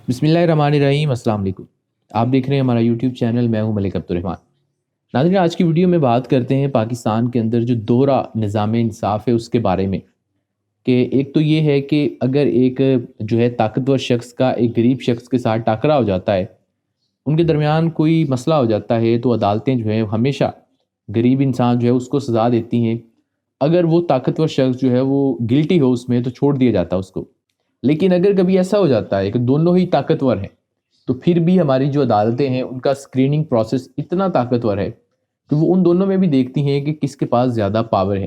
بسم اللہ الرحمن الرحیم، السلام علیکم۔ آپ دیکھ رہے ہیں ہمارا یوٹیوب چینل، میں ہوں ملک عبدالرحمان۔ ناظرین، آج کی ویڈیو میں بات کرتے ہیں پاکستان کے اندر جو دوہرا نظام انصاف ہے اس کے بارے میں، کہ ایک تو یہ ہے کہ اگر ایک جو ہے طاقتور شخص کا ایک غریب شخص کے ساتھ ٹاکرا ہو جاتا ہے، ان کے درمیان کوئی مسئلہ ہو جاتا ہے، تو عدالتیں جو ہیں ہمیشہ غریب انسان جو ہے اس کو سزا دیتی ہیں۔ اگر وہ طاقتور شخص جو ہے وہ گلٹی ہو اس میں تو چھوڑ دیا جاتا ہے اس کو۔ لیکن اگر کبھی ایسا ہو جاتا ہے کہ دونوں ہی طاقتور ہیں، تو پھر بھی ہماری جو عدالتیں ہیں ان کا اسکریننگ پروسیس اتنا طاقتور ہے کہ وہ ان دونوں میں بھی دیکھتی ہیں کہ کس کے پاس زیادہ پاور ہے،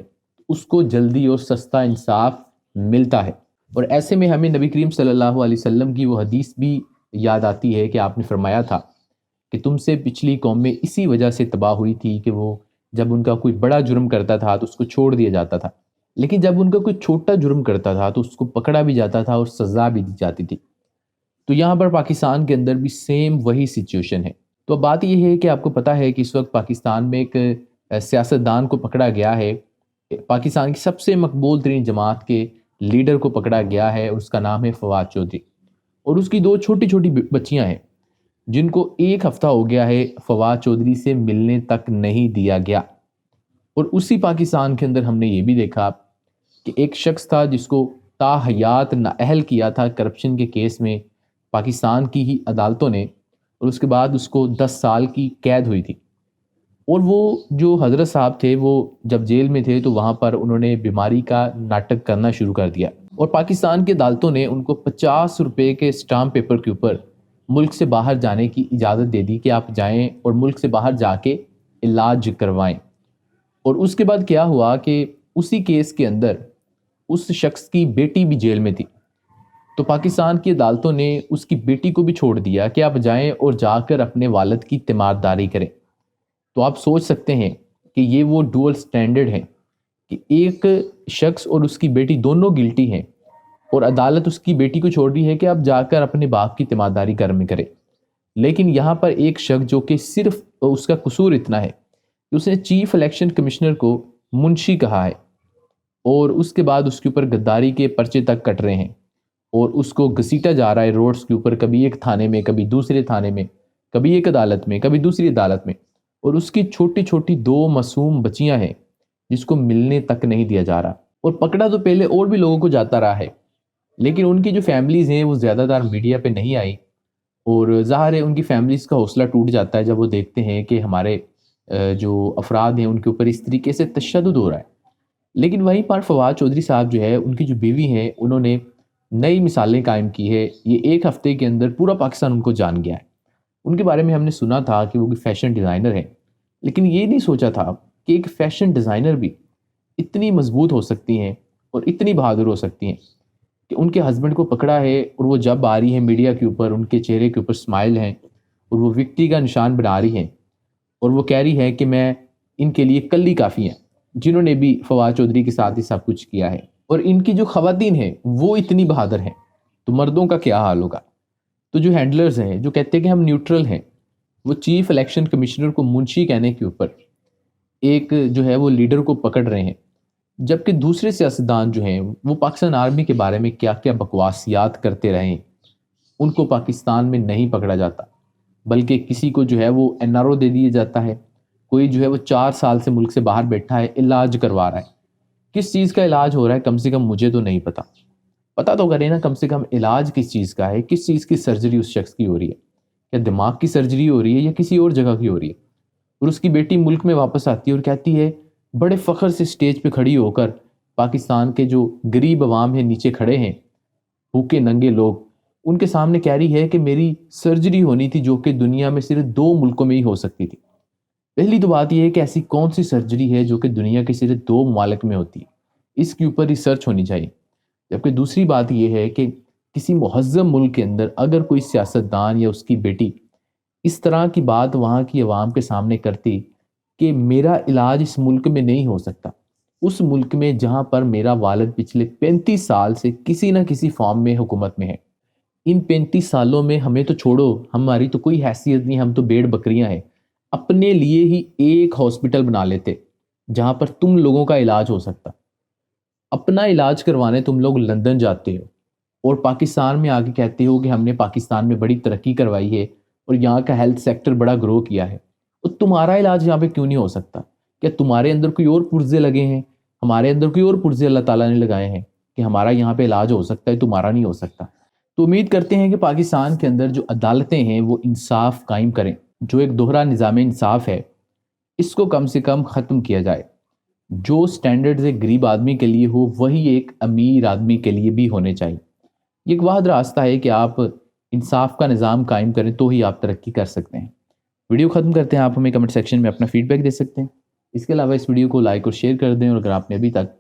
اس کو جلدی اور سستا انصاف ملتا ہے۔ اور ایسے میں ہمیں نبی کریم صلی اللہ علیہ وسلم کی وہ حدیث بھی یاد آتی ہے کہ آپ نے فرمایا تھا کہ تم سے پچھلی قومیں اسی وجہ سے تباہ ہوئی تھی کہ وہ جب ان کا کوئی بڑا جرم کرتا تھا تو اس کو چھوڑ دیا جاتا تھا، لیکن جب ان کا کوئی چھوٹا جرم کرتا تھا تو اس کو پکڑا بھی جاتا تھا اور سزا بھی دی جاتی تھی۔ تو یہاں پر پاکستان کے اندر بھی سیم وہی سچویشن ہے۔ تو اب بات یہ ہے کہ آپ کو پتہ ہے کہ اس وقت پاکستان میں ایک سیاستدان کو پکڑا گیا ہے، پاکستان کی سب سے مقبول ترین جماعت کے لیڈر کو پکڑا گیا ہے، اور اس کا نام ہے فواد چودھری، اور اس کی دو چھوٹی چھوٹی بچیاں ہیں جن کو ایک ہفتہ ہو گیا ہے فواد چودھری سے ملنے تک نہیں دیا گیا۔ اور اسی پاکستان کے اندر ہم نے یہ بھی دیکھا کہ ایک شخص تھا جس کو تا حیات نااہل کیا تھا کرپشن کے کیس میں پاکستان کی ہی عدالتوں نے، اور اس کے بعد اس کو 10 سال کی قید ہوئی تھی۔ اور وہ جو حضرت صاحب تھے وہ جب جیل میں تھے تو وہاں پر انہوں نے بیماری کا ناٹک کرنا شروع کر دیا، اور پاکستان کی عدالتوں نے ان کو 50 روپے کے اسٹامپ پیپر کے اوپر ملک سے باہر جانے کی اجازت دے دی کہ آپ جائیں اور ملک سے باہر جا کے علاج کروائیں۔ اور اس کے بعد کیا ہوا کہ اسی کیس کے اندر اس شخص کی بیٹی بھی جیل میں تھی، تو پاکستان کی عدالتوں نے اس کی بیٹی کو بھی چھوڑ دیا کہ آپ جائیں اور جا کر اپنے والد کی تیمارداری کریں۔ تو آپ سوچ سکتے ہیں کہ یہ وہ ڈوئل سٹینڈرڈ ہے کہ ایک شخص اور اس کی بیٹی دونوں گلٹی ہیں، اور عدالت اس کی بیٹی کو چھوڑ رہی ہے کہ آپ جا کر اپنے باپ کی تیمارداری کریں۔ لیکن یہاں پر ایک شخص جو کہ صرف اس کا قصور اتنا ہے کہ اس نے چیف الیکشن کمشنر کو منشی کہا ہے، اور اس کے بعد اس کے اوپر غداری کے پرچے تک کٹ رہے ہیں، اور اس کو گھسیٹا جا رہا ہے روڈز کے اوپر، کبھی ایک تھانے میں، کبھی دوسرے تھانے میں، کبھی ایک عدالت میں، کبھی دوسری عدالت میں، اور اس کی چھوٹی چھوٹی 2 معصوم بچیاں ہیں جس کو ملنے تک نہیں دیا جا رہا۔ اور پکڑا تو پہلے اور بھی لوگوں کو جاتا رہا ہے، لیکن ان کی جو فیملیز ہیں وہ زیادہ تر میڈیا پہ نہیں آئی، اور ظاہر ہے ان کی فیملیز کا حوصلہ ٹوٹ جاتا ہے جب وہ دیکھتے ہیں کہ ہمارے جو افراد ہیں ان کے اوپر اس طریقے سے تشدد ہو رہا ہے۔ لیکن وہیں پر فواد چودھری صاحب جو ہے، ان کی جو بیوی ہیں، انہوں نے نئی مثالیں قائم کی ہے۔ یہ ایک ہفتے کے اندر پورا پاکستان ان کو جان گیا ہے۔ ان کے بارے میں ہم نے سنا تھا کہ وہ کوئی فیشن ڈیزائنر ہے، لیکن یہ نہیں سوچا تھا کہ ایک فیشن ڈیزائنر بھی اتنی مضبوط ہو سکتی ہیں اور اتنی بہادر ہو سکتی ہیں کہ ان کے ہسبینڈ کو پکڑا ہے، اور وہ جب آ رہی ہیں میڈیا کے اوپر، ان کے چہرے کے اوپر اسمائل ہیں، اور وہ وکٹری کا نشان بنا رہی ہیں، اور وہ کہہ رہی ہے کہ میں ان کے لیے کل ہی کافی ہیں، جنہوں نے بھی فواد چودھری کے ساتھ ہی سب کچھ کیا ہے۔ اور ان کی جو خواتین ہیں وہ اتنی بہادر ہیں، تو مردوں کا کیا حال ہوگا؟ تو جو ہینڈلرز ہیں، جو کہتے ہیں کہ ہم نیوٹرل ہیں، وہ چیف الیکشن کمشنر کو منشی کہنے کے اوپر ایک جو ہے وہ لیڈر کو پکڑ رہے ہیں، جبکہ دوسرے سیاستدان جو ہیں وہ پاکستان آرمی کے بارے میں کیا کیا بکواسیات کرتے رہے ہیں، ان کو پاکستان میں نہیں پکڑا جاتا، بلکہ کسی کو جو ہے وہ این آر او دے دیا جاتا ہے، کوئی جو ہے وہ 4 سال سے ملک سے باہر بیٹھا ہے، علاج کروا رہا ہے۔ کس چیز کا علاج ہو رہا ہے کم سے کم مجھے تو نہیں پتا، پتا تو کرے نا کم سے کم علاج کس چیز کا ہے، کس چیز کی سرجری اس شخص کی ہو رہی ہے، یا دماغ کی سرجری ہو رہی ہے یا کسی اور جگہ کی ہو رہی ہے۔ اور اس کی بیٹی ملک میں واپس آتی ہے اور کہتی ہے بڑے فخر سے اسٹیج پہ کھڑی ہو کر، پاکستان کے جو غریب عوام ہیں نیچے کھڑے ہیں، بھوکے ننگے لوگ، ان کے سامنے کہہ رہی ہے کہ میری سرجری ہونی تھی جو کہ دنیا میں صرف 2 ملکوں میں ہی ہو سکتی تھی۔ پہلی تو بات یہ ہے کہ ایسی کون سی سرجری ہے جو کہ دنیا کے صرف 2 ممالک میں ہوتی ہے، اس کے اوپر ریسرچ ہونی چاہیے۔ جبکہ دوسری بات یہ ہے کہ کسی مہذب ملک کے اندر اگر کوئی سیاستدان یا اس کی بیٹی اس طرح کی بات وہاں کی عوام کے سامنے کرتی کہ میرا علاج اس ملک میں نہیں ہو سکتا، اس ملک میں جہاں پر میرا والد پچھلے 35 سال سے کسی نہ کسی فارم میں حکومت میں ہے، ان 35 سالوں میں ہمیں تو چھوڑو، ہماری تو کوئی حیثیت نہیں، ہم تو بھیڑ بکریاں ہیں، اپنے لیے ہی ایک ہاسپٹل بنا لیتے جہاں پر تم لوگوں کا علاج ہو سکتا۔ اپنا علاج کروانے تم لوگ لندن جاتے ہو، اور پاکستان میں آ کے کہتے ہو کہ ہم نے پاکستان میں بڑی ترقی کروائی ہے اور یہاں کا ہیلتھ سیکٹر بڑا گرو کیا ہے، تو تمہارا علاج یہاں پہ کیوں نہیں ہو سکتا؟ کیا تمہارے اندر کوئی اور پرزے لگے ہیں؟ ہمارے اندر کوئی اور پرزے اللہ تعالیٰ نے لگائے ہیں کہ ہمارا یہاں پہ علاج ہو سکتا ہے، تمہارا نہیں ہو سکتا؟ تو امید کرتے ہیں کہ پاکستان کے اندر جو عدالتیں ہیں وہ انصاف قائم کریں، جو ایک دوہرا نظام انصاف ہے اس کو کم سے کم ختم کیا جائے۔ جو سٹینڈرڈز ایک غریب آدمی کے لیے ہو وہی ایک امیر آدمی کے لیے بھی ہونے چاہیے۔ یہ ایک واحد راستہ ہے کہ آپ انصاف کا نظام قائم کریں تو ہی آپ ترقی کر سکتے ہیں۔ ویڈیو ختم کرتے ہیں، آپ ہمیں کمنٹ سیکشن میں اپنا فیڈ بیک دے سکتے ہیں۔ اس کے علاوہ اس ویڈیو کو لائک اور شیئر کر دیں، اور اگر آپ نے ابھی تک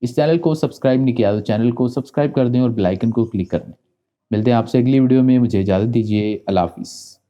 اس چینل کو سبسکرائب نہیں کیا تو چینل کو سبسکرائب کر دیں اور بیل آئیکن کو کلک کر دیں۔ ملتے ہیں آپ سے اگلی ویڈیو میں، مجھے اجازت دیجیے، اللہ حافظ۔